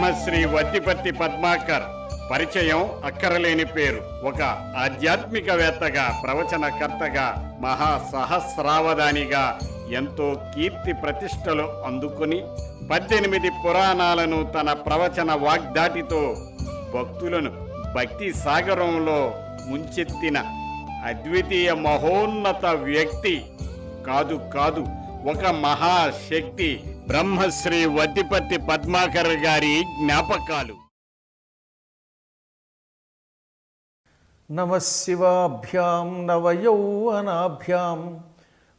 బ్రహ్మశ్రీ వద్దిపత్తి పద్మాకర్ పరిచయం అక్కరలేని పేరు. ఒక ఆధ్యాత్మికవేత్తగా, ప్రవచనకర్తగా, మహా సహస్రావధానిగా ఎంతో కీర్తి ప్రతిష్టలు అందుకుని 18 పురాణాలను తన ప్రవచన వాగ్దాటితో భక్తులను భక్తి సాగరంలో ముంచెత్తిన అద్వితీయ మహోన్నత వ్యక్తి. కాదు ఒక మహాశక్తి. బ్రహ్మశ్రీ వద్దిపత్తి పద్మాకర్ గారి జ్ఞాపకాలు. నమశివాభ్యాం నవయౌవనాభ్యాం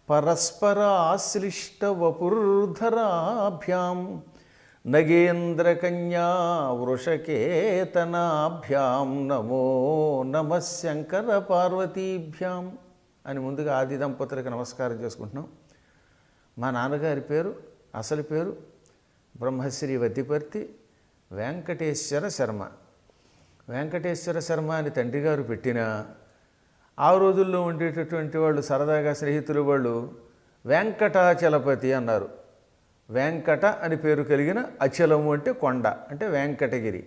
పరస్పరాశ్లిష్టవపుర్ధరాభ్యాం నగేంద్రకన్యా వృషకేతనాభ్యాం నమో నమః శంకర పార్వతీభ్యాం అని ముందుగా ఆది దంపతులకు నమస్కారం చేసుకుంటున్నాం. మా నాన్నగారి పేరు, అసలు పేరు బ్రహ్మశ్రీ వద్దిపత్తి వెంకటేశ్వర శర్మ. వెంకటేశ్వర శర్మ అని తండ్రి గారు పెట్టినా ఆ రోజుల్లో ఉండేటటువంటి వాళ్ళు సరదాగా స్నేహితులు వాళ్ళు వెంకటాచలపతి అన్నారు. వెంకట అని పేరు కలిగిన అచలము అంటే కొండ అంటే వెంకటగిరి.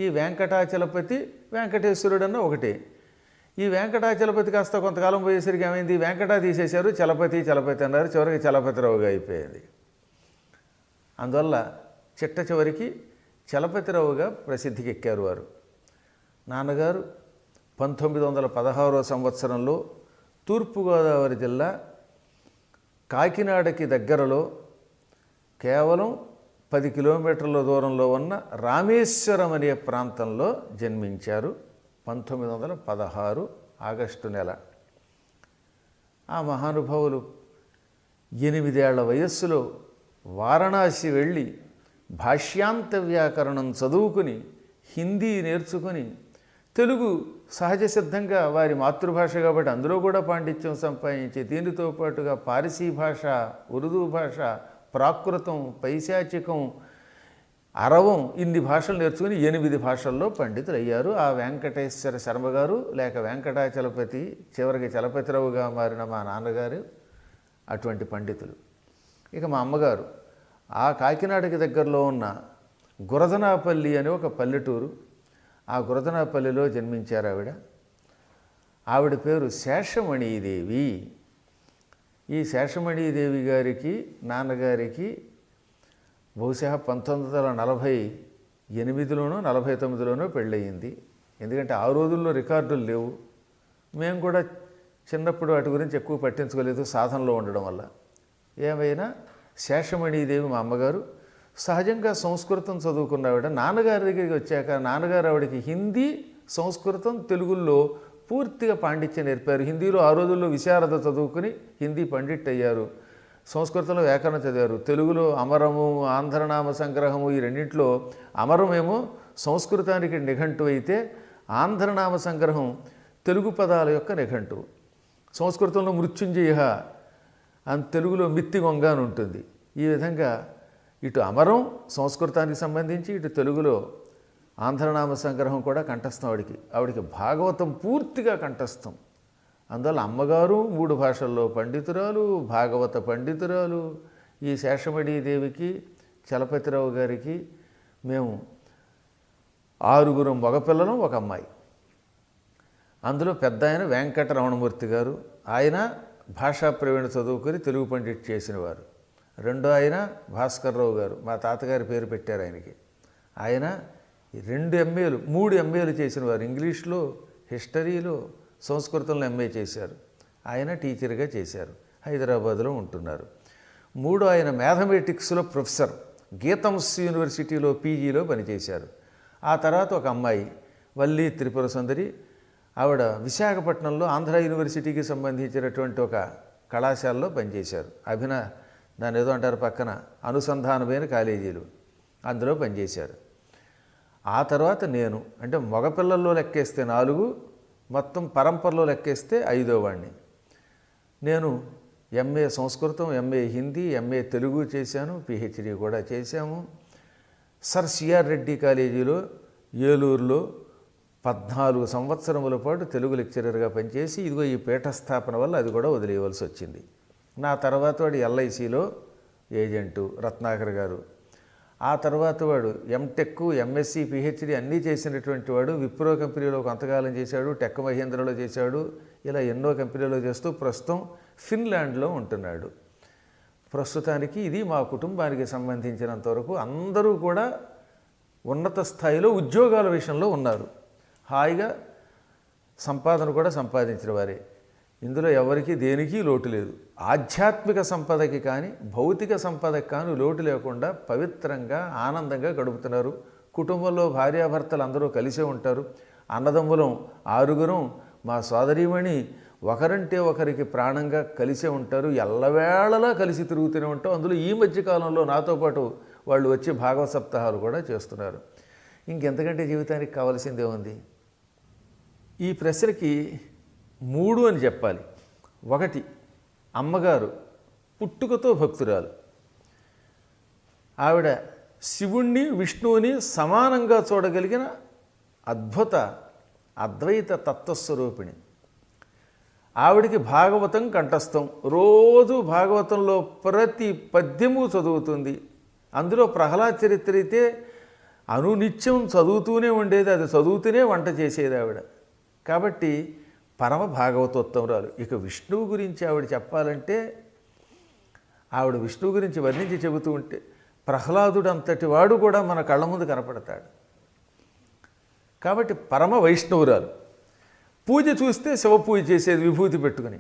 ఈ వెంకటాచలపతి వెంకటేశ్వరుడు అన్న ఒకటే. ఈ వెంకటాచలపతి కాస్త కొంతకాలం పోయేసరికి ఏమైంది, వెంకట తీసేశారు, చలపతి అన్నారు. చివరికి చలపతిరావుగా అయిపోయింది. అందువల్ల చిట్ట చివరికి చలపతిరావుగా ప్రసిద్ధికి ఎక్కారు వారు. నాన్నగారు 1916వ సంవత్సరంలో తూర్పుగోదావరి జిల్లా కాకినాడకి దగ్గరలో కేవలం 10 కిలోమీటర్ల దూరంలో ఉన్న రామేశ్వరం అనే ప్రాంతంలో జన్మించారు. 1916 ఆగస్టు నెల. ఆ మహానుభావులు 8 ఏళ్ల వయస్సులో వారణాసి వెళ్ళి భాష్యాంత వ్యాకరణం చదువుకుని హిందీ నేర్చుకుని తెలుగు సహజ సిద్ధంగా వారి మాతృభాష కాబట్టి అందులో కూడా పాండిత్యం సంపాదించి దీనితో పాటుగా పారసీ భాష, ఉర్దూ భాష, ప్రాకృతం, పైశాచికం, అరవం ఇన్ని భాషలు నేర్చుకుని 8 భాషల్లో పండితులు అయ్యారు. ఆ వెంకటేశ్వర శర్మ గారు లేక వెంకటాచలపతి, చివరికి చలపతిరావుగా మారిన మా నాన్నగారు అటువంటి పండితులు. ఇక మా అమ్మగారు ఆ కాకినాడకి దగ్గరలో ఉన్న గురదనాపల్లి అనే ఒక పల్లెటూరు. ఆ గురదనాపల్లిలో జన్మించారు ఆవిడ పేరు శేషమణీదేవి. ఈ శేషమణీదేవి గారికి నాన్నగారికి బహుశా 1948లోనో 49లోనో పెళ్ళయింది. ఎందుకంటే ఆ రోజుల్లో రికార్డులు లేవు. మేము కూడా చిన్నప్పుడు వాటి గురించి ఎక్కువ పట్టించుకోలేదు సాధనలో ఉండడం వల్ల. ఏమైనా శేషమణీదేవి మా అమ్మగారు సహజంగా సంస్కృతం చదువుకున్న నాన్నగారి దగ్గరికి వచ్చాక నాన్నగారు ఆవిడకి హిందీ, సంస్కృతం, తెలుగుల్లో పూర్తిగా పాండిత్యం నేర్పారు. హిందీలో ఆ రోజుల్లో విశారద చదువుకుని హిందీ పండిట్ అయ్యారు. సంస్కృతంలో వ్యాకరణం చదివారు. తెలుగులో అమరము, ఆంధ్రనామ సంగ్రహము ఈ రెండింటిలో అమరమేమో సంస్కృతానికి నిఘంటు అయితే ఆంధ్రనామ సంగ్రహం తెలుగు పదాల యొక్క నిఘంటు. సంస్కృతంలో మృత్యుంజయ అని తెలుగులో మిత్తిగొంగ అని ఉంటుంది. ఈ విధంగా ఇటు అమరం సంస్కృతానికి సంబంధించి, ఇటు తెలుగులో ఆంధ్రనామ సంగ్రహం కూడా కంఠస్థం. ఆవిడికి భాగవతం పూర్తిగా కంఠస్థం. అందువల్ల అమ్మగారు 3 భాషల్లో పండితురాలు, భాగవత పండితురాలు. ఈ శేషమణీదేవికి, చలపతిరావు గారికి మేము 6 మగపిల్లలం, ఒక అమ్మాయి. అందులో పెద్ద ఆయన వెంకటరమణమూర్తి గారు. ఆయన భాషా ప్రవీణ చదువుకొని తెలుగు పండిట్ చేసినవారు. రెండో ఆయన భాస్కర్రావు గారు, మా తాతగారి పేరు పెట్టారు ఆయనకి. ఆయన 2 MAలు 3 MAలు చేసినవారు. ఇంగ్లీష్లో, హిస్టరీలో, సంస్కృతంలో MA చేశారు. ఆయన టీచర్గా చేశారు. హైదరాబాద్లో ఉంటున్నారు. 3 ఆయన మ్యాథమెటిక్స్లో ప్రొఫెసర్, గీతమ్స్ యూనివర్సిటీలో పీజీలో పనిచేశారు. ఆ తర్వాత ఒక అమ్మాయి వల్లి త్రిపుర సుందరి. ఆవిడ విశాఖపట్నంలో ఆంధ్ర యూనివర్సిటీకి సంబంధించినటువంటి ఒక కళాశాలలో పనిచేశారు. దాన్ని ఏదో అంటారు పక్కన అనుసంధానమైన కాలేజీలు, అందులో పనిచేశారు. ఆ తర్వాత నేను, అంటే మగపిల్లల్లో లెక్కేస్తే 4, మొత్తం పరంపరలో లెక్కేస్తే 5వ వాడిని. నేను MA సంస్కృతం, MA హిందీ, MA తెలుగు చేశాను. PhD కూడా చేశాము. సర్ సిఆర్ రెడ్డి కాలేజీలో ఏలూరులో 14 సంవత్సరముల పాటు తెలుగు లెక్చరర్గా పనిచేసి ఇదిగో ఈ పీఠస్థాపన వల్ల అది కూడా వదిలేయవలసి వచ్చింది. నా తర్వాత వాడు LICలో ఏజెంటు రత్నాకర్ గారు. ఆ తర్వాత వాడు ఎంటెక్, ఎంఎస్సి, పిహెచ్డి అన్నీ చేసినటువంటి వాడు విప్రో కంపెనీలో కొంతకాలం చేశాడు, టెక్ మహీంద్రలో చేశాడు, ఇలా ఎన్నో కంపెనీలో చేస్తూ ప్రస్తుతం ఫిన్లాండ్లో ఉంటున్నాడు. ప్రస్తుతానికి ఇది మా కుటుంబానికి సంబంధించినంత వరకు అందరూ కూడా ఉన్నత స్థాయిలో ఉద్యోగాల విషయంలో ఉన్నారు. హాయిగా సంపాదన కూడా సంపాదించిన వారే. ఇందులో ఎవరికి దేనికి లోటు లేదు. ఆధ్యాత్మిక సంపదకి కానీ భౌతిక సంపదకి కానీ లోటు లేకుండా పవిత్రంగా ఆనందంగా గడుపుతున్నారు. కుటుంబంలో భార్యాభర్తలు అందరూ కలిసే ఉంటారు. అన్నదమ్ములం 6 మా సోదరీమణి ఒకరంటే ఒకరికి ప్రాణంగా కలిసే ఉంటారు. ఎల్లవేళలా కలిసి తిరుగుతూనే ఉంటాం. అందులో ఈ మధ్యకాలంలో నాతో పాటు వాళ్ళు వచ్చి భాగవత సప్తాహాలు కూడా చేస్తున్నారు. ఇంకెంతకంటే జీవితానికి కావాల్సిందే ఉంది. ఈ ప్రశ్నకి 3 అని చెప్పాలి. 1, అమ్మగారు పుట్టుకతో భక్తురాలు. ఆవిడ శివుణ్ణి విష్ణువుని సమానంగా చూడగలిగిన అద్భుత అద్వైత తత్వస్వరూపిణి. ఆవిడికి భాగవతం కంఠస్థం. రోజు భాగవతంలో ప్రతి పద్యము చదువుతుంది. అందులో ప్రహ్లాద చరిత్ర అయితే అనునిత్యం చదువుతూనే ఉండేది. అది చదువుతూనే వంట చేసేది ఆవిడ. కాబట్టి పరమ భాగవతోత్తమురాలు. ఇక విష్ణువు గురించి ఆవిడ చెప్పాలంటే ఆవిడ విష్ణువు గురించి వర్ణించి చెబుతూ ఉంటే ప్రహ్లాదుడు అంతటి వాడు కూడా మన కళ్ళ ముందు కనపడతాడు. కాబట్టి పరమ వైష్ణవురాలు. పూజ చూస్తే శివ పూజ చేసేది విభూతి పెట్టుకుని.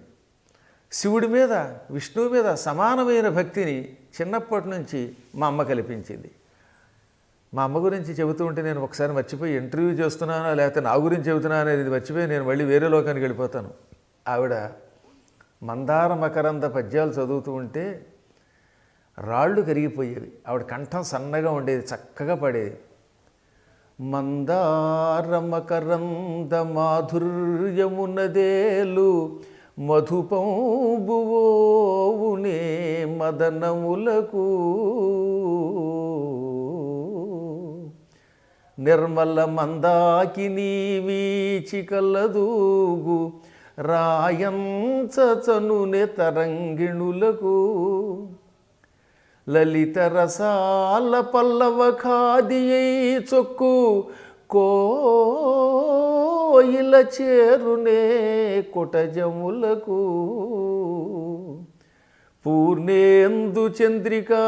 శివుడి మీద విష్ణువు మీద సమానమైన భక్తిని చిన్నప్పటి నుంచి మా అమ్మ కల్పించింది. మా అమ్మ గురించి చెబుతూ ఉంటే నేను ఒకసారి మర్చిపోయి ఇంటర్వ్యూ చేస్తున్నానా లేకపోతే నా గురించి చెబుతున్నానా అనేది మర్చిపోయి నేను మళ్ళీ వేరే లోకానికి వెళ్ళిపోతాను. ఆవిడ మందార మకరంద పద్యాలు చదువుతూ ఉంటే రాళ్ళు కరిగిపోయేవి. ఆవిడ కంఠం సన్నగా ఉండేది, చక్కగా పడేది. మందార మకరంద మాధుర్యమునదేలు మధుపంబువోవునే మదనములకు నిర్మల మందాకినీ వీచికలదూగు రాయంచనునే తరంగిణులకు లలిత రసాల పల్లవ ఖాదియై చొక్కు కోయిల చేరునే కుటజములకు పూర్ణేందు చంద్రికా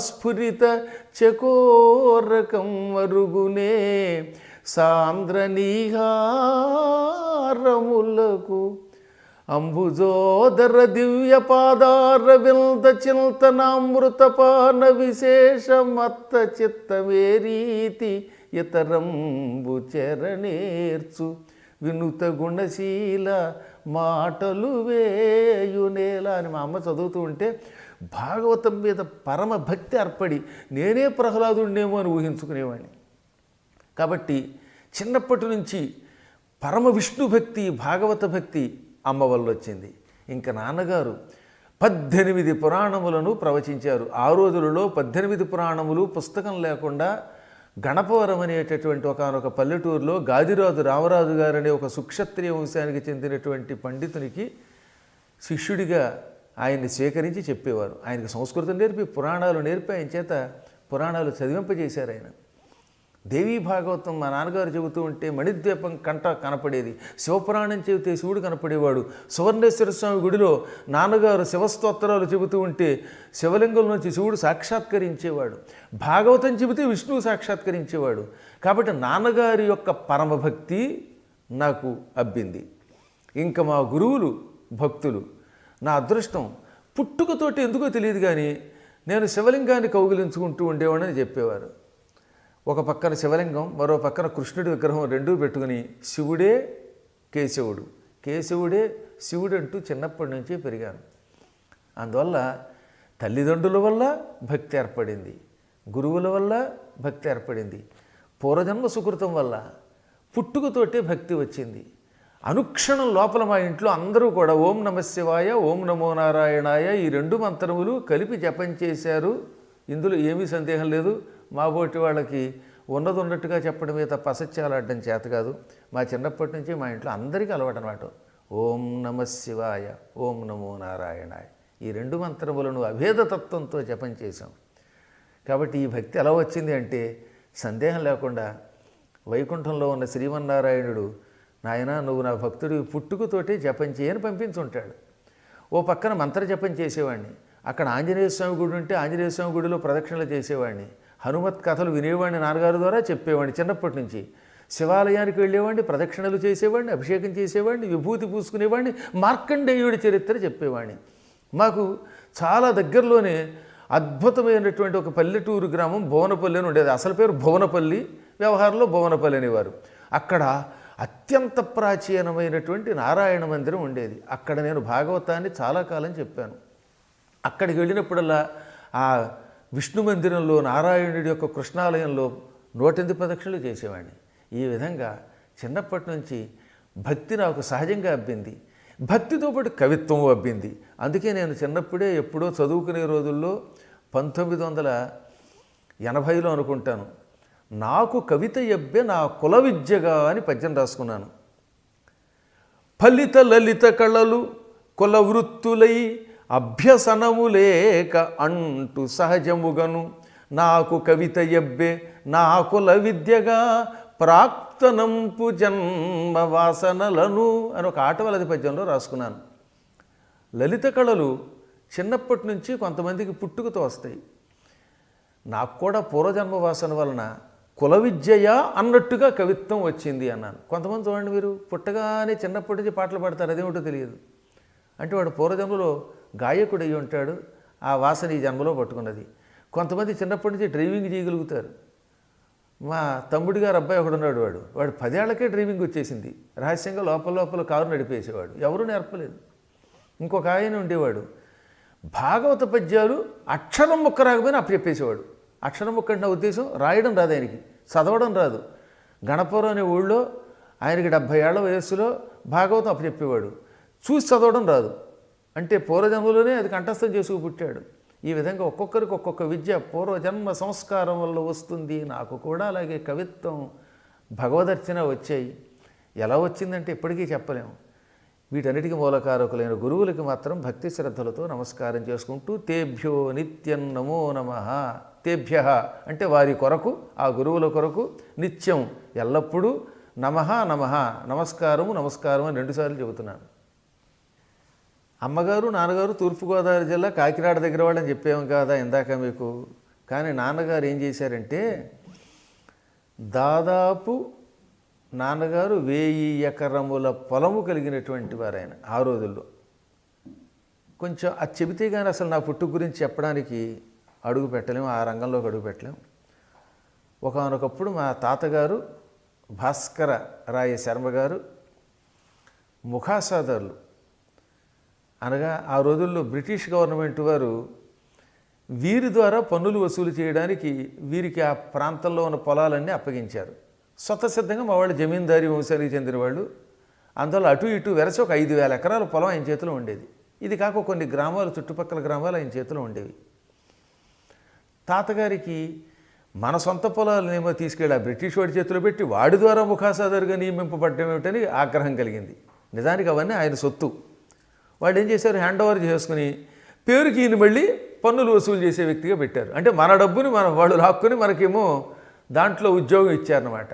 స్ఫురిత చకోరకం వరుగునే సాంద్ర నీహారములకు అంబుజోదర దివ్య పాదార విల్ద చింతనామృతపాన విశేష మత్త చిత్తమే రీతి ఇతరంబు చరణేర్చు వినుత గుణశీల మాటలు వేయునేలా అని మా అమ్మ చదువుతూ ఉంటే భాగవతం మీద పరమ భక్తి అర్పడి నేనే ప్రహ్లాదుడినేమో అని ఊహించుకునేవాడిని. కాబట్టి చిన్నప్పటి నుంచి పరమ విష్ణు భక్తి భాగవత భక్తి అమ్మ వల్ల వచ్చింది. ఇంకా నాన్నగారు 18 పురాణములను ప్రవచించారు. ఆ రోజులలో 18 పురాణములు పుస్తకం లేకుండా గణపవరం అనేటటువంటి ఒకనొక పల్లెటూరులో గాదిరాజు రామరాజు గారు అనే ఒక సుక్షత్రియ వంశానికి చెందినటువంటి పండితునికి శిష్యుడిగా ఆయన్ని స్వీకరించి చెప్పేవారు. ఆయనకు సంస్కృతం నేర్పి పురాణాలు నేర్పి ఆయన చేత పురాణాలు చదివింపజేశారు. ఆయన దేవీ భాగవతం మా నాన్నగారు చెబుతూ ఉంటే మణిద్వీపం కంట కనపడేది. శివపురాణం చెబితే శివుడు కనపడేవాడు. సువర్ణేశ్వర స్వామి గుడిలో నాన్నగారు శివస్తోత్రాలు చెబుతూ ఉంటే శివలింగం నుంచి శివుడు సాక్షాత్కరించేవాడు. భాగవతం చెబితే విష్ణువు సాక్షాత్కరించేవాడు. కాబట్టి నాన్నగారి యొక్క పరమభక్తి నాకు అబ్బింది. ఇంకా మా గురువులు భక్తులు. నా అదృష్టం పుట్టుకతోటి ఎందుకో తెలియదు కానీ నేను శివలింగాన్ని కౌగిలించుకుంటూ ఉండేవాడని చెప్పేవారు. ఒక పక్కన శివలింగం, మరో పక్కన కృష్ణుడి విగ్రహం రెండూ పెట్టుకుని శివుడే కేశవుడు, కేశవుడే శివుడు అంటూ చిన్నప్పటి నుంచి పెరిగాను. అందువల్ల తల్లిదండ్రుల వల్ల భక్తి ఏర్పడింది, గురువుల వల్ల భక్తి ఏర్పడింది, పూర్వజన్మ సుకృతం వల్ల పుట్టుకతోటే భక్తి వచ్చింది. అనుక్షణం లోపల మా ఇంట్లో అందరూ కూడా ఓం నమ శివాయ, ఓం నమో నారాయణాయ ఈ 2 మంత్రములు కలిపి జపం చేశారు. ఇందులో ఏమీ సందేహం లేదు. మా బోటి వాళ్ళకి ఉన్నది ఉన్నట్టుగా చెప్పడమే తప్ప అసత్యాలు ఆడడం చేత కాదు. మా చిన్నప్పటి నుంచి మా ఇంట్లో అందరికీ అలవాటు అనమాట. ఓం నమ శివాయ, ఓం నమో నారాయణాయ ఈ 2 మంత్రములను అభేదతత్వంతో జపం చేశాం. కాబట్టి ఈ భక్తి ఎలా వచ్చింది అంటే సందేహం లేకుండా వైకుంఠంలో ఉన్న శ్రీమన్నారాయణుడు, నాయన నువ్వు నా భక్తుడి పుట్టుకతోటే జపం చేయని పంపించుంటాడు. ఓ పక్కన మంత్ర జపం చేసేవాడిని, అక్కడ ఆంజనేయ స్వామి గుడి ఉంటే ఆంజనేయ స్వామి గుడిలో ప్రదక్షిణలు చేసేవాడిని, హనుమత్ కథలు వినేవాడిని, నాన్నగారి ద్వారా చెప్పేవాడిని చిన్నప్పటి నుంచి. శివాలయానికి వెళ్ళేవాడిని, ప్రదక్షిణలు చేసేవాడిని, అభిషేకం చేసేవాడిని, విభూతి పూసుకునేవాడిని, మార్కండేయుడి చరిత్ర చెప్పేవాడిని. మాకు చాలా దగ్గరలోనే అద్భుతమైనటువంటి ఒక పల్లెటూరు గ్రామం భువనపల్లి అని ఉండేది. అసలు పేరు భువనపల్లి, వ్యవహారంలో భువనపల్లి అనేవారు. అక్కడ అత్యంత ప్రాచీనమైనటువంటి నారాయణ మందిరం ఉండేది. అక్కడ నేను భాగవతాన్ని చాలా కాలం చెప్పాను. అక్కడికి వెళ్ళినప్పుడల్లా ఆ విష్ణు మందిరంలో నారాయణుడి యొక్క కృష్ణాలయంలో 108 ప్రదక్షిణలు చేసేవాడిని. ఈ విధంగా చిన్నప్పటి నుంచి భక్తి నాకు సహజంగా అబ్బింది. భక్తితో పాటు కవిత్వం అబ్బింది. అందుకే నేను చిన్నప్పుడే ఎప్పుడో చదువుకునే రోజుల్లో 1980లో అనుకుంటాను, నాకు కవిత ఎబ్బే నా కుల విద్యగా అని పద్యం రాసుకున్నాను. ఫలిత లలిత కళలు కుల వృత్తులై అభ్యసనము లేక అంటూ సహజముగను నాకు కవిత ఎబ్బే నా కుల విద్యగా ప్రాక్తనంపు జన్మ వాసనలను అని ఒక ఆటవలది పద్యంలో రాసుకున్నాను. లలిత కళలు చిన్నప్పటి నుంచి కొంతమందికి పుట్టుకతో వస్తాయి. నాకు కూడా పూర్వజన్మ వాసన వలన కుల విద్యయా అన్నట్టుగా కవిత్వం వచ్చింది అన్నాను. కొంతమంది చూడండి, మీరు పుట్టగానే చిన్నప్పటి నుంచి పాటలు పాడతారు, అదేమిటో తెలియదు. అంటే వాడు పూర్వజన్మలో గాయకుడు అయ్యి ఉంటాడు, ఆ వాసన ఈ జన్మలో పట్టుకున్నది. కొంతమంది చిన్నప్పటి నుంచి డ్రైవింగ్ చేయగలుగుతారు. మా తమ్ముడి గారు అబ్బాయి ఒకడు ఉన్నాడు, వాడు 10 ఏళ్లకే డ్రైవింగ్ వచ్చేసింది. రహస్యంగా లోపల కారు నడిపేసేవాడు, ఎవరూ నేర్పలేదు. ఇంకొక ఆయన ఉండేవాడు, భాగవత పద్యాలు అక్షరం ముక్క రాకపోయినా అప్పచెప్పేసేవాడు. అక్షరం ముక్క అంటే నా ఉద్దేశం రాయడం రాదు ఆయనకి, చదవడం రాదు. గణపురం అనే ఊళ్ళో ఆయనకి 70 ఏళ్ల వయస్సులో భాగవతం అప్పచెప్పేవాడు. చూసి చదవడం రాదు, అంటే పూర్వజన్మలోనే అది కంఠస్థం చేసుకు పుట్టాడు. ఈ విధంగా ఒక్కొక్కరికి ఒక్కొక్క విద్య పూర్వజన్మ సంస్కారం వల్ల వస్తుంది. నాకు కూడా అలాగే కవిత్వం, భగవదర్చన వచ్చాయి. ఎలా వచ్చిందంటే ఇప్పటికీ చెప్పలేము. వీటన్నిటికీ మూలకారకులైన గురువులకి మాత్రం భక్తి శ్రద్ధలతో నమస్కారం చేసుకుంటూ తేభ్యో నిత్యం నమో నమః. తేభ్య అంటే వారి కొరకు, ఆ గురువుల కొరకు నిత్యం ఎల్లప్పుడూ నమః నమః, నమస్కారము నమస్కారం అని 2 సార్లు చెబుతున్నాను. అమ్మగారు నాన్నగారు తూర్పుగోదావరి జిల్లా కాకినాడ దగ్గర వాళ్ళని చెప్పాము కదా ఇందాక మీకు. కానీ నాన్నగారు ఏం చేశారంటే, దాదాపు నాన్నగారు 1000 ఎకరముల పొలము కలిగినటువంటి వారు ఆయన ఆ రోజుల్లో. కొంచెం అది చెబితే కానీ అసలు నా పుట్టుక గురించి చెప్పడానికి అడుగు పెట్టలేము, ఆ రంగంలోకి అడుగు పెట్టలేము. ఒకానొకప్పుడు మా తాతగారు భాస్కర రాయ శర్మ గారు ముఖాసాదారులు, అనగా ఆ రోజుల్లో బ్రిటిష్ గవర్నమెంట్ వారు వీరి ద్వారా పన్నులు వసూలు చేయడానికి వీరికి ఆ ప్రాంతంలో ఉన్న పొలాలన్నీ అప్పగించారు. స్వతసిద్ధంగా మా వాళ్ళు జమీందారీ వంశానికి చెందిన వాళ్ళు. అందువల్ల అటు ఇటు వెరసి ఒక 5000 ఎకరాల పొలం ఆయన చేతిలో ఉండేది. ఇది కాక కొన్ని గ్రామాలు, చుట్టుపక్కల గ్రామాలు ఆయన చేతిలో ఉండేవి. తాతగారికి మన సొంత పొలాలనేమో తీసుకెళ్ళి ఆ బ్రిటిష్ వాడి చేతిలో పెట్టి వాడి ద్వారా ముఖాసాదారుగా నియమింపబడ్డం ఏమిటని ఆగ్రహం కలిగింది. నిజానికి అవన్నీ ఆయన సొత్తు. వాళ్ళు ఏం చేశారు, హ్యాండ్ ఓవర్ చేసుకుని పేరుకి ఈయన మళ్ళీ పన్నులు వసూలు చేసే వ్యక్తిగా పెట్టారు. అంటే మన డబ్బుని వాళ్ళు లాక్కుని మనకేమో దాంట్లో ఉద్యోగం ఇచ్చారన్నమాట.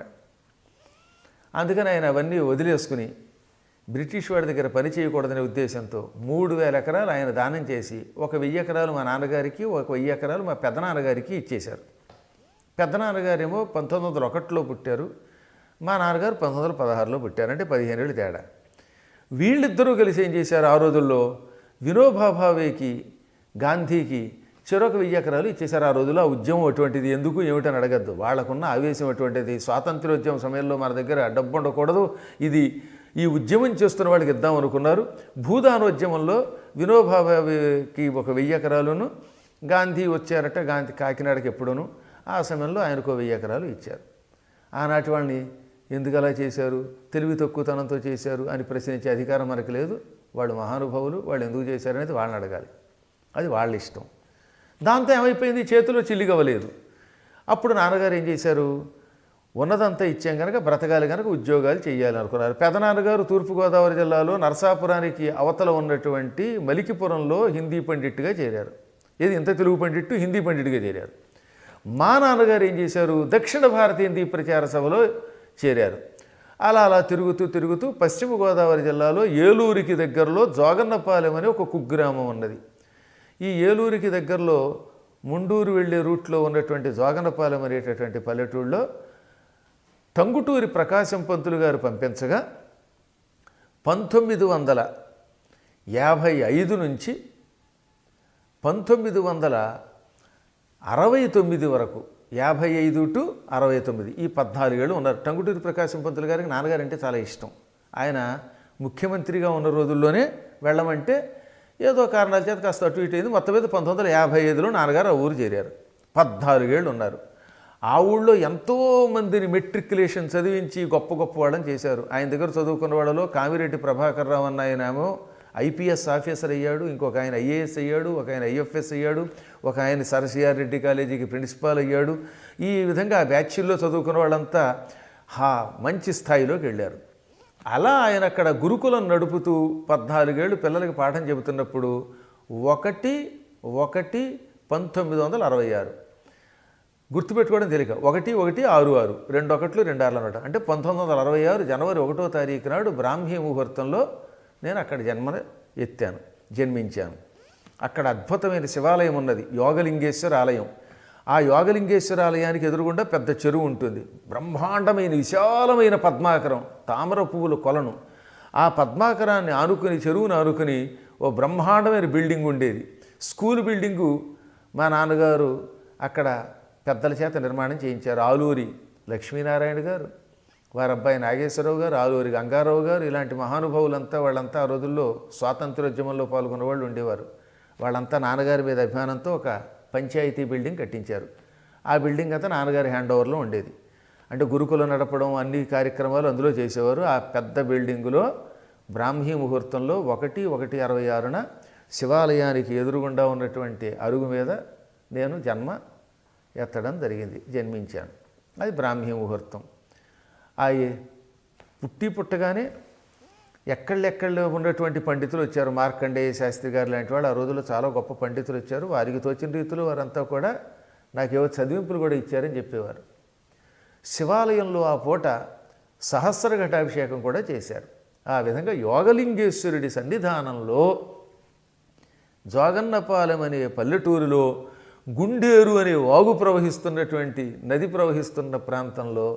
అందుకని ఆయన అవన్నీ వదిలేసుకుని బ్రిటిష్ వాడి దగ్గర పని చేయకూడదనే ఉద్దేశంతో 3000 ఎకరాలు ఆయన దానం చేసి 1000 ఎకరాలు మా నాన్నగారికి, 1000 ఎకరాలు మా పెద్దనాన్నగారికి ఇచ్చేశారు. పెద్దనాన్నగారేమో 1901లో పుట్టారు, మా నాన్నగారు 1916లో పుట్టారు. అంటే 15 ఏళ్ళు తేడా. వీళ్ళిద్దరూ కలిసి ఏం చేశారు, ఆ రోజుల్లో వినోబా భావేకి, గాంధీకి చెరొక 1000 ఎకరాలు ఇచ్చేశారు. ఆ రోజుల్లో ఆ ఉద్యమం అటువంటిది, ఎందుకు ఏమిటని అడగద్దు, వాళ్ళకున్న ఆవేశం అటువంటిది. స్వాతంత్ర్యోద్యమం సమయంలో మన దగ్గర డబ్బు ఉండకూడదు, ఇది ఈ ఉద్యమం చేస్తున్న వాళ్ళకి ఇద్దాం అనుకున్నారు. భూదానోద్యమంలో వినోబా భావేకి 1000 ఎకరాలను, గాంధీ వచ్చారట, గాంధీ కాకినాడకి ఎప్పుడూను, ఆ సమయంలో ఆయనకు 1000 ఎకరాలు ఇచ్చారు. ఆనాటి వాళ్ళని ఎందుకు అలా చేశారు, తెలివి తక్కువతనంతో చేశారు అని ప్రశ్నించే అధికారం మనకు లేదు. వాళ్ళు మహానుభావులు, వాళ్ళు ఎందుకు చేశారనేది వాళ్ళని అడగాలి, అది వాళ్ళ ఇష్టం. దాంతో ఏమైపోయింది, చేతిలో చిల్లిగవ్వలేదు. అప్పుడు నాన్నగారు ఏం చేశారు, ఉన్నదంతా ఇచ్చాం కనుక బ్రతకాలి కనుక ఉద్యోగాలు చేయాలనుకున్నారు. పెదనాన్నగారు తూర్పుగోదావరి జిల్లాలో నరసాపురానికి అవతల ఉన్నటువంటి మలికిపురంలో హిందీ పండిట్గా చేరారు. ఏది ఇంత తెలుగు పండిట్టు హిందీ పండిట్గా చేరారు. మా నాన్నగారు ఏం చేశారు, దక్షిణ భారత హిందీ ప్రచార సభలో చేరారు. అలా అలా తిరుగుతూ తిరుగుతూ పశ్చిమ గోదావరి జిల్లాలో ఏలూరికి దగ్గరలో జోగన్నపాలెం అనే ఒక కుగ్రామం ఉన్నది. ఈ ఏలూరికి దగ్గరలో ముండూరు వెళ్ళే రూట్లో ఉన్నటువంటి జోగన్నపాలెం అనేటటువంటి పల్లెటూళ్ళలో టంగుటూరి ప్రకాశం పంతులు గారు పంపించగా 1955 నుంచి 1969 వరకు 55 టు 69 ఈ 14 ఏళ్ళు ఉన్నారు. టంగుటూరి ప్రకాశం పంతులు గారికి నాన్నగారు అంటే చాలా ఇష్టం. ఆయన ముఖ్యమంత్రిగా ఉన్న రోజుల్లోనే వెళ్ళమంటే ఏదో కారణాల చేత కాస్త అటు ఇటు అయింది. మొత్తం మీద 1955లో నాన్నగారు ఆ ఊరు చేరారు. 14 ఏళ్ళు ఉన్నారు. ఆ ఊళ్ళో ఎంతోమందిని మెట్రికులేషన్ చదివించి గొప్ప గొప్ప వాళ్ళని చేశారు. ఆయన దగ్గర చదువుకున్న వాళ్ళలో కామిరెడ్డి ప్రభాకర్ రావు అన్న ఆయనేమో ఐపీఎస్ ఆఫీసర్ అయ్యాడు, ఇంకొక ఆయన ఐఏఎస్ అయ్యాడు, ఒక ఆయన ఐఎఫ్ఎస్ అయ్యాడు, ఒక ఆయన సరసిఆర్ రెడ్డి కాలేజీకి ప్రిన్సిపాల్ అయ్యాడు. ఈ విధంగా ఆ బ్యాచ్ల్లో చదువుకున్న వాళ్ళంతా మంచి స్థాయిలోకి వెళ్ళారు. అలా ఆయన అక్కడ గురుకులం నడుపుతూ 14 ఏళ్ళు పిల్లలకి పాఠం చెబుతున్నప్పుడు 1/1/1966 గుర్తుపెట్టుకోవడం తెలియక 1166 2 1లు 2 6లు అనమాట. అంటే 1966 జనవరి 1వ తారీఖు నాడు బ్రాహ్మీ ముహూర్తంలో నేను అక్కడ జన్మించాను. అక్కడ అద్భుతమైన శివాలయం ఉన్నది, యోగలింగేశ్వర ఆలయం. ఆ యోగలింగేశ్వర ఆలయానికి ఎదురుగుండా పెద్ద చెరువు ఉంటుంది. బ్రహ్మాండమైన విశాలమైన పద్మాకరం, తామర పువ్వుల కొలను. ఆ పద్మాకరాన్ని ఆనుకుని, చెరువును ఆనుకుని ఓ బ్రహ్మాండమైన బిల్డింగ్ ఉండేది. స్కూల్ బిల్డింగు మా నాన్నగారు అక్కడ పెద్దల చేత నిర్మాణం చేయించారు. ఆలూరి లక్ష్మీనారాయణ గారు, వారి అబ్బాయి నాగేశ్వరరావు గారు, ఆలూరి గంగారావు గారు, ఇలాంటి మహానుభావులంతా వాళ్ళంతా ఆ రోజుల్లో స్వాతంత్రోద్యమంలో పాల్గొన్న వాళ్ళు ఉండేవారు. వాళ్ళంతా నాన్నగారి మీద అభిమానంతో ఒక పంచాయతీ బిల్డింగ్ కట్టించారు. ఆ బిల్డింగ్ అంతా నాన్నగారి హ్యాండ్ ఓవర్లో ఉండేది. అంటే గురుకులం నడపడం అన్ని కార్యక్రమాలు అందులో చేసేవారు. ఆ పెద్ద బిల్డింగులో బ్రాహ్మీ ముహూర్తంలో 1/1/66న శివాలయానికి ఎదురుగుండా ఉన్నటువంటి అరుగు మీద నేను ఎత్తడం జరిగింది, జన్మించాను. అది బ్రాహ్మీ ముహూర్తం. పుట్టగానే ఎక్కడెక్కడో ఉన్నటువంటి పండితులు వచ్చారు. మార్కండేయ శాస్త్రి గారు లాంటి వాళ్ళు ఆ రోజుల్లో చాలా గొప్ప పండితులు వచ్చారు. వారికి తోచిన రీతిలో వారంతా కూడా నాకేవో చదివింపులు కూడా ఇచ్చారని చెప్పేవారు. శివాలయంలో ఆ పూట సహస్ర ఘటాభిషేకం కూడా చేశారు. ఆ విధంగా యోగలింగేశ్వరుడి సన్నిధానంలో జోగన్నపాలెం అనే పల్లెటూరులో గుండేరు అనే వాగు ప్రవహిస్తున్నటువంటి నది ప్రవహిస్తున్న ప్రాంతంలో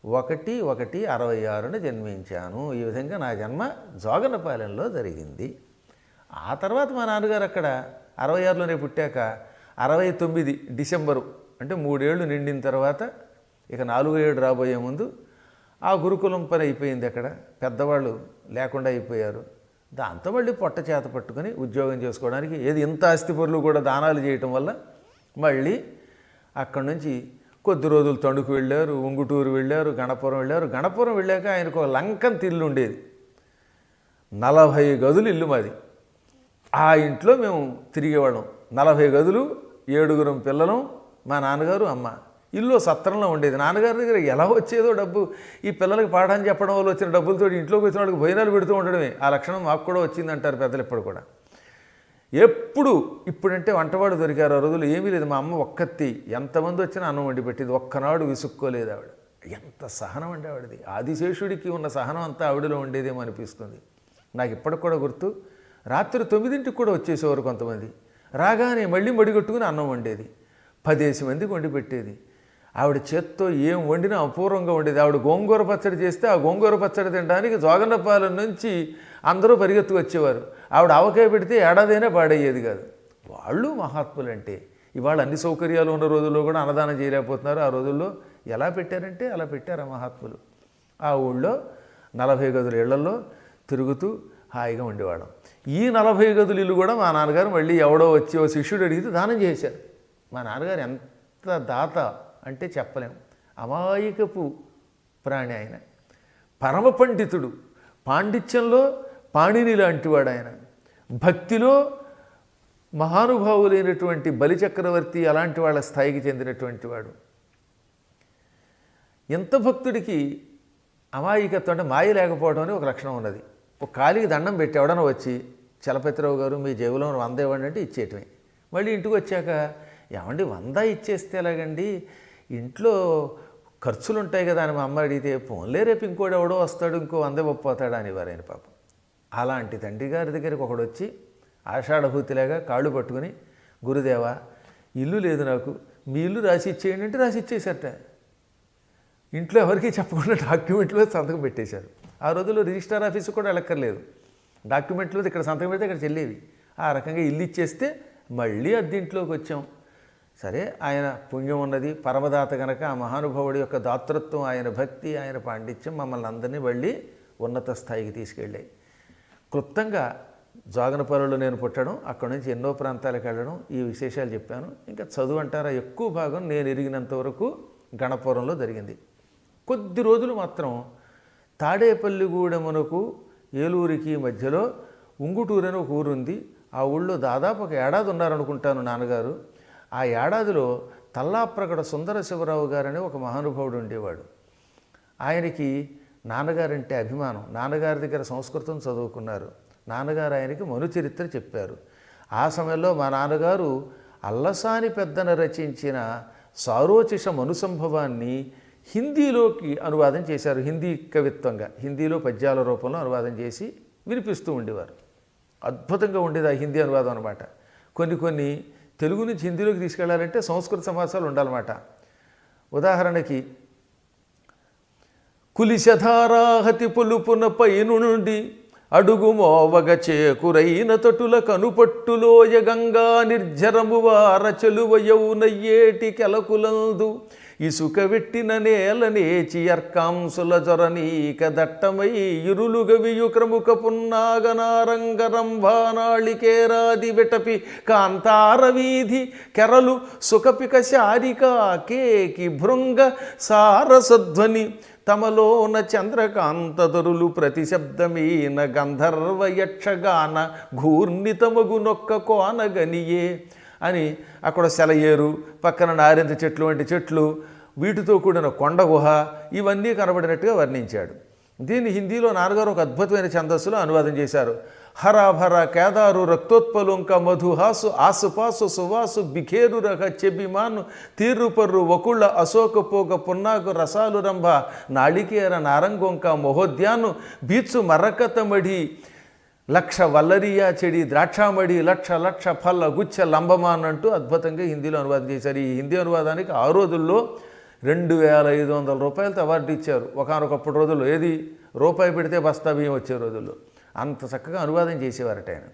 1/1/66న జన్మించాను. ఈ విధంగా నా జన్మ జోగన్నపాలెంలో జరిగింది. ఆ తర్వాత మా నాన్నగారు అక్కడ 66లోనే పుట్టాక 69 డిసెంబరు అంటే 3 ఏళ్ళు నిండిన తర్వాత ఇక 4వ ఏడు రాబోయే ముందు ఆ గురుకులం పని అయిపోయింది. అక్కడ పెద్దవాళ్ళు లేకుండా అయిపోయారు. దాంతో మళ్ళీ పొట్ట చేత పట్టుకొని ఉద్యోగం చేసుకోవడానికి ఏది ఇంత ఆస్తిపరులు కూడా దానాలు చేయటం వల్ల మళ్ళీ అక్కడి నుంచి కొద్ది రోజులు తణుకు వెళ్ళారు, ఉంగుటూరు వెళ్ళారు, గణపురం వెళ్ళారు. గణపురం వెళ్ళాక ఆయనకు ఒక లంకంత ఇల్లు ఉండేది. 40 గదులు ఇల్లు మాది. ఆ ఇంట్లో మేము తిరిగేవాళ్ళం. 40 గదులు, 7గురం పిల్లలం, మా నాన్నగారు, అమ్మ. ఇల్లు సత్రంలో ఉండేది. నాన్నగారి దగ్గర ఎలా వచ్చేదో డబ్బు, ఈ పిల్లలకి పాఠం చెప్పడం వల్ల వచ్చిన డబ్బులతో ఇంట్లోకి వచ్చిన వాళ్ళకి భోజనాలు పెడుతూ ఉండడమే. ఆ లక్షణం మాకు కూడా వచ్చిందంటారు పెద్దలు ఇప్పుడు కూడా. ఇప్పుడంటే వంటవాడు దొరికారు. ఆ రోజులు ఏమీ లేదు. మా అమ్మ ఒక్కత్తి ఎంతమంది వచ్చినా అన్నం వండి పెట్టేది. ఒక్కనాడు విసుక్కోలేదు ఆవిడ. ఎంత సహనం అండి ఆవిడది. ఆదిశేషుడికి ఉన్న సహనం అంతా ఆవిడలో ఉండేదేమో అనిపిస్తుంది. నాకు ఇప్పటికి కూడా గుర్తు. రాత్రి 9ంటికి కూడా వచ్చేసేవారు కొంతమంది. రాగానే మళ్ళీ మడిగొట్టుకుని అన్నం వండేది. 10 మందికి వండి పెట్టేది. ఆవిడ చేత్తో ఏం వండినా అపూర్వంగా ఉండేది. ఆవిడ గోంగూర పచ్చడి చేస్తే ఆ గోంగూర పచ్చడి తినడానికి జోగన్నపాలెం నుంచి అందరూ పరిగెత్తుకు వచ్చేవారు. ఆవిడ ఆవకాయ పెడితే ఏడాదైనా పాడయ్యేది కాదు. వాళ్ళు మహాత్ములంటే. ఇవాళ అన్ని సౌకర్యాలు ఉన్న రోజుల్లో కూడా అన్నదానం చేయలేకపోతున్నారు. ఆ రోజుల్లో ఎలా పెట్టారంటే అలా పెట్టారు ఆ మహాత్ములు. ఆ ఊళ్ళో 40 గదుల ఇళ్లలో తిరుగుతూ హాయిగా ఉండేవాళ్ళం. ఈ 40 గదుల ఇల్లు కూడా మా నాన్నగారు మళ్ళీ ఎవడో వచ్చి ఓ శిష్యుడు అడిగితే దానం చేశారు. మా నాన్నగారు ఎంత దాత అంటే చెప్పలేం. అమాయకపు ప్రాణి ఆయన. పరమ పండితుడు. పాండిత్యంలో పాణిని లాంటివాడు ఆయన. భక్తిలో మహానుభావులైనటువంటి బలిచక్రవర్తి అలాంటి వాళ్ళ స్థాయికి చెందినటువంటి వాడు. ఎంత భక్తుడికి అమాయకత్వం అంటే మాయ లేకపోవడం అని ఒక లక్షణం ఉన్నది. ఒక కాలికి దండం పెట్టి ఎవడన్నా వచ్చి చలపతిరావు గారు మీ జేబులో 100 ఇవ్వండి అంటే ఇచ్చేయటమే. మళ్ళీ ఇంటికి వచ్చాక ఏమండి 100 ఇచ్చేస్తే ఎలాగండి, ఇంట్లో ఖర్చులు ఉంటాయి కదా అని మా అమ్మ అడిగితే, పోన్లే రేపు ఇంకోటి ఎవడో వస్తాడు, ఇంకో 100 ఇవ్వకపోతాడా అనేవారు ఆయన పాపం. అలాంటి తండ్రి గారి దగ్గరికి ఒకడు వచ్చి ఆషాఢభూతిలాగా కాళ్ళు పట్టుకుని, గురుదేవా ఇల్లు లేదు నాకు, మీ ఇల్లు రాసి ఇచ్చేయండి అంటే రాసి ఇచ్చేసట. ఇంట్లో ఎవరికీ చెప్పకుండా డాక్యుమెంట్లో సంతకం పెట్టేశారు. ఆ రోజుల్లో రిజిస్టర్ ఆఫీసు కూడా వెళ్ళక్కర్లేదు, డాక్యుమెంట్లో ఇక్కడ సంతకం పెడితే ఇక్కడ చెల్లేవి. ఆ రకంగా ఇల్లు ఇచ్చేస్తే మళ్ళీ అద్దెంట్లోకి వచ్చాం. సరే, ఆయన పుణ్యం ఉన్నది, పరమదాత గనక ఆ మహానుభావుడి యొక్క దాతృత్వం, ఆయన భక్తి, ఆయన పాండిత్యం మమ్మల్ని అందరినీ మళ్ళీ ఉన్నత స్థాయికి తీసుకెళ్ళాయి. క్లుప్తంగా జోగనపల్లిలో నేను పుట్టడం, అక్కడి నుంచి ఎన్నో ప్రాంతాలకు వెళ్ళడం, ఈ విశేషాలు చెప్పాను. ఇంకా చదువు అంటారా, ఎక్కువ భాగం నేను ఎరిగినంత వరకు గణపురంలో జరిగింది. కొద్ది రోజులు మాత్రం తాడేపల్లిగూడెమునకు ఏలూరికి మధ్యలో ఉంగుటూరు అని ఒక ఊరుంది. ఆ ఊళ్ళో దాదాపు ఒక ఏడాది ఉన్నారనుకుంటాను నాన్నగారు. ఆ ఏడాదిలో తల్లాప్రగడ సుందర శివరావు గారని ఒక మహానుభావుడు ఉండేవాడు. ఆయనకి నాన్నగారంటే అభిమానం. నాన్నగారి దగ్గర సంస్కృతం చదువుకున్నారు. నాన్నగారు ఆయనకి మనుచరిత్ర చెప్పారు. ఆ సమయంలో మా నాన్నగారు అల్లసాని పెద్దన రచించిన సారోచిష మనుసంభవాన్ని హిందీలోకి అనువాదం చేశారు. హిందీ కవిత్వంగా, హిందీలో పద్యాల రూపంలో అనువాదం చేసి వినిపిస్తూ ఉండేవారు. అద్భుతంగా ఉండేది ఆ హిందీ అనువాదం అనమాట. కొన్ని తెలుగు నుంచి హిందీలోకి తీసుకెళ్లాలంటే సంస్కృత సమాసాలు ఉండాలన్నమాట. ఉదాహరణకి, కులిశధారాహతి పులుపున పైనుండి అడుగు మోవగ చేకురైన తటుల కనుపట్టులోయ గంగా నిర్జరము వార చెలువ యౌనయ్యేటి కెలకులందు ఇసుక వెట్టిన నేల నేచి అర్కాంసుల జొరనీక దట్టమై ఇరులుగవియు క్రముక పున్నాగనారంగరంభానాళికేరాది విటపి కాంతార వీధి కెరలు సుఖపిక శారిక కేకి భృంగ సారసధ్వని తమలోన చంద్రకాంతదరులు ప్రతిశబ్దమీన గంధర్వ యక్షగాన ఘూర్ణితమగునొక్క కోనగనియే అని అక్కడ సెలయేరు, పక్కన నారింజ చెట్లు వంటి చెట్లు, వీటితో కూడిన కొండ గుహ, ఇవన్నీ కనబడినట్టుగా వర్ణించాడు. దీన్ని హిందీలో నాన్నగారు ఒక అద్భుతమైన ఛందస్సులో అనువాదం చేశారు. హరాభర కేదారు రక్తోత్పలుంక మధుహాసు ఆసుపాసు సువాసు బిఖేరు రహ చెబిమాను తీర్రుపర్రు వకుళ్ళ అశోకపోగ పున్నాకు రసాలు రంభ నాళికేర నారంగొంక మహోద్యాను బీత్సు మరకతమడి లక్ష వల్లరియా చెడి ద్రాక్షామడి లక్ష లక్ష ఫల్ల గుచ్చ లంబమాన్ అంటూ అద్భుతంగా హిందీలో అనువాదం చేశారు. ఈ హిందీ అనువాదానికి ఆ రోజుల్లో 2500 రూపాయలతో అవార్డు ఇచ్చారు. ఒకనొకప్పుడు రోజుల్లో ఏది రూపాయి పెడితే బస్తా బియ్యం వచ్చే రోజుల్లో అంత చక్కగా అనువాదం చేసేవారట ఆయన.